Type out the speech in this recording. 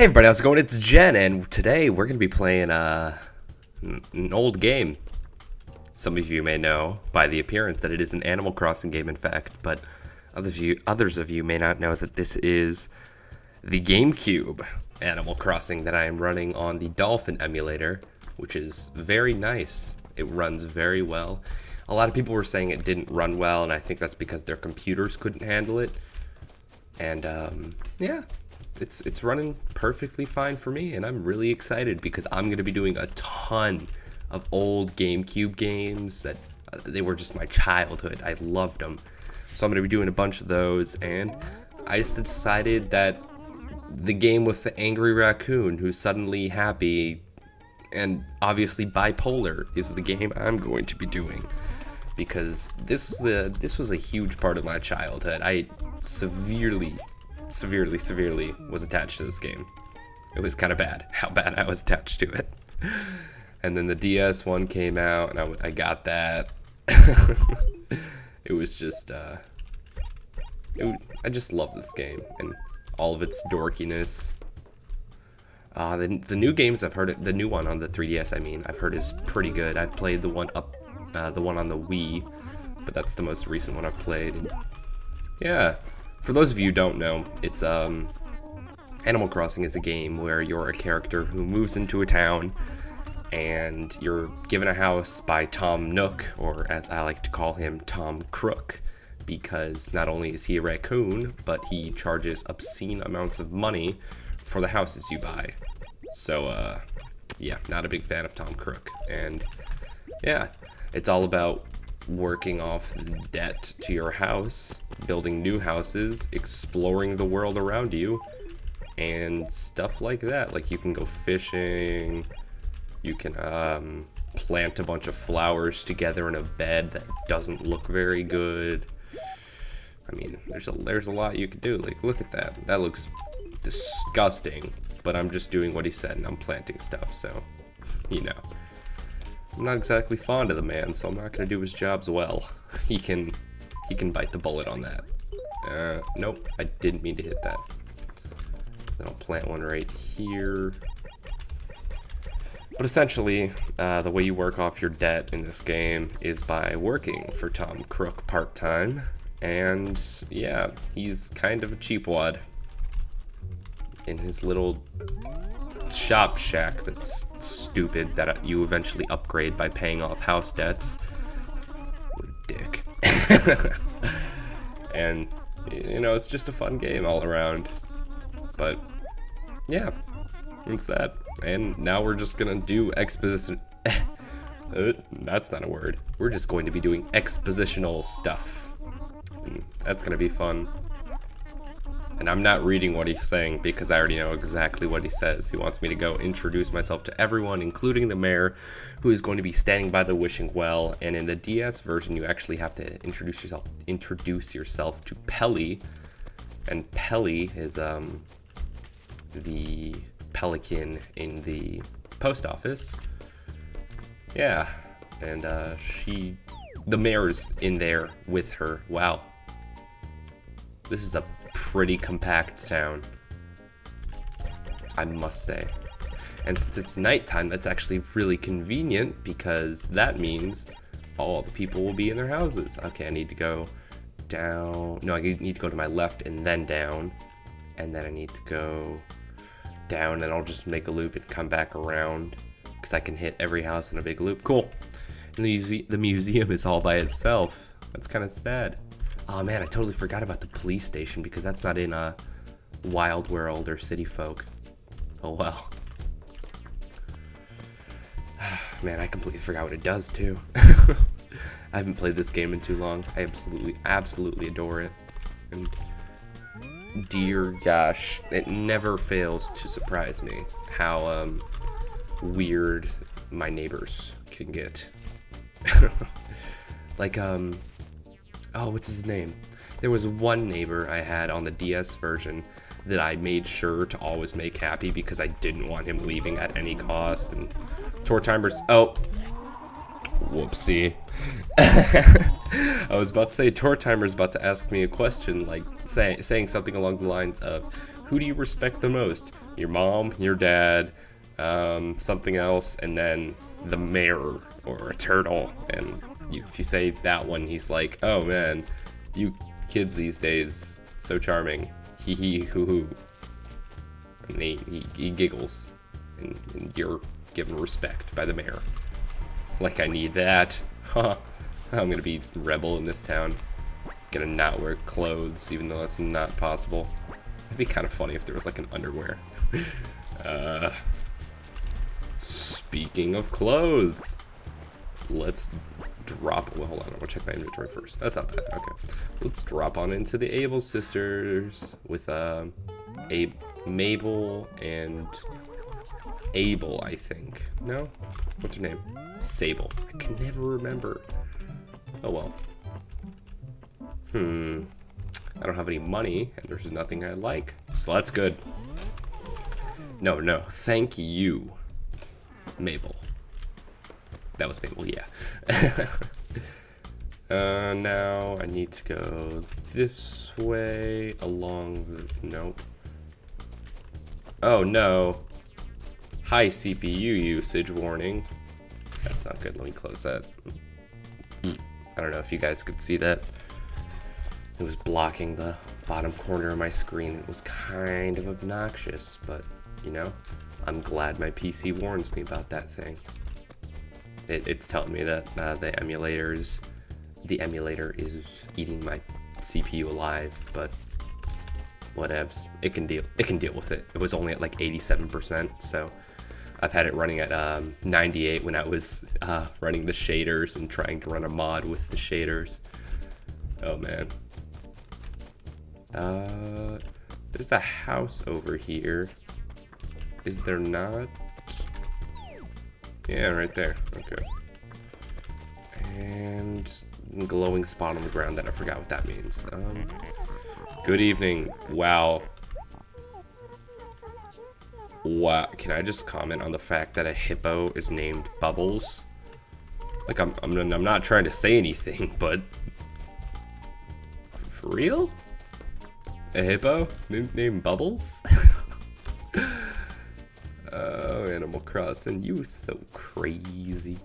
Hey everybody, how's it going? It's Jen, and today we're going to be playing an old game. Some of you may know by the appearance that it is an Animal Crossing game, in fact, but others of you may not know that this is the GameCube Animal Crossing that I am running on the Dolphin emulator, which is very nice. It runs very well. A lot of people were saying it didn't run well, and I think that's because their computers couldn't handle it. And yeah. It's running perfectly fine for me, and I'm really excited because I'm going to be doing a ton of old GameCube games that they were just my childhood. I loved them. So I'm going to be doing a bunch of those, and I just decided that the game with the angry raccoon who's suddenly happy and obviously bipolar is the game I'm going to be doing, because this was a huge part of my childhood. I severely was attached to this game. It was kind of bad how bad I was attached to it. And then the DS one came out, and I got that. It was just I just love this game and all of its dorkiness. The new games I've heard, the new one on the 3DS, I mean, I've heard is pretty good. I've played the one on the Wii, but that's the most recent one I've played. And yeah. For those of you who don't know, it's Animal Crossing is a game where you're a character who moves into a town, and you're given a house by Tom Nook, or as I like to call him, Tom Crook, because not only is he a raccoon, but he charges obscene amounts of money for the houses you buy. So, yeah, not a big fan of Tom Crook. And yeah, it's all about working off the debt to your house, building new houses, exploring the world around you, and stuff like that. Like, you can go fishing, you can plant a bunch of flowers together in a bed that doesn't look very good. I mean, there's a lot you could do. Like, look at that. That looks disgusting, but I'm just doing what he said, and I'm planting stuff, so, you know. I'm not exactly fond of the man, so I'm not going to do his jobs well. He can bite the bullet on that. Nope, I didn't mean to hit that. Then I'll plant one right here. But essentially, the way you work off your debt in this game is by working for Tom Crook part-time. And yeah, he's kind of a cheapwad in his little shop shack that's stupid that you eventually upgrade by paying off house debts. What a dick. And, you know, it's just a fun game all around. But, yeah, it's that. And now we're just gonna do exposition. That's not a word. We're just going to be doing expositional stuff. And that's gonna be fun. And I'm not reading what he's saying because I already know exactly what he says. He wants me to go introduce myself to everyone, including the mayor, who is going to be standing by the wishing well. And in the DS version, you actually have to introduce yourself to Pelly. And Pelly is the pelican in the post office. Yeah, and the mayor's in there with her. Wow, this is a pretty compact town, I must say. And since it's nighttime, that's actually really convenient, because that means all the people will be in their houses. Okay, I need to go down. No, I need to go to my left and then down. And then I need to go down, and I'll just make a loop and come back around, because I can hit every house in a big loop. Cool. And the museum is all by itself. That's kind of sad. Oh man, I totally forgot about the police station, because that's not in Wild World or City Folk. Oh well. Man, I completely forgot what it does too. I haven't played this game in too long. I absolutely adore it. And dear gosh, it never fails to surprise me how weird my neighbors can get. Like, oh, what's his name? There was one neighbor I had on the DS version that I made sure to always make happy, because I didn't want him leaving at any cost. And tour timers, oh, whoopsie. I was about to say, tour timer's about to ask me a question, like saying something along the lines of, who do you respect the most, your mom, your dad, something else, and then the mayor or a turtle. And if you say that one, he's like, oh man, you kids these days, so charming. Hee hee hoo hoo. And he giggles. And you're given respect by the mayor. Like I need that. Huh. I'm gonna be rebel in this town. Gonna not wear clothes, even though that's not possible. It'd be kind of funny if there was like an underwear. Speaking of clothes, let's drop. Well, hold on. I want to check my inventory first. That's not bad. Okay, let's drop on into the Able sisters with Mabel and Abel, I think. No, what's her name? Sable. I can never remember. Oh well. I don't have any money, and there's nothing I like, so that's good. No, thank you, Mabel. That was Mabel, yeah. Now I need to go this way along the, nope. Oh no. High CPU usage warning. That's not good, let me close that. I don't know if you guys could see that. It was blocking the bottom corner of my screen. It was kind of obnoxious, but you know, I'm glad my PC warns me about that thing. It's telling me that the emulator is eating my CPU alive, but whatevs. It can deal with it. It was only at like 87%, so I've had it running at 98 when I was running the shaders and trying to run a mod with the shaders. Oh man. There's a house over here. Is there not? Yeah, right there. Okay. And glowing spot on the ground that I forgot what that means. Good evening. Wow. Wow. Can I just comment on the fact that a hippo is named Bubbles? Like I'm not trying to say anything, but for real? A hippo named Bubbles? Oh, Animal Crossing, you so crazy.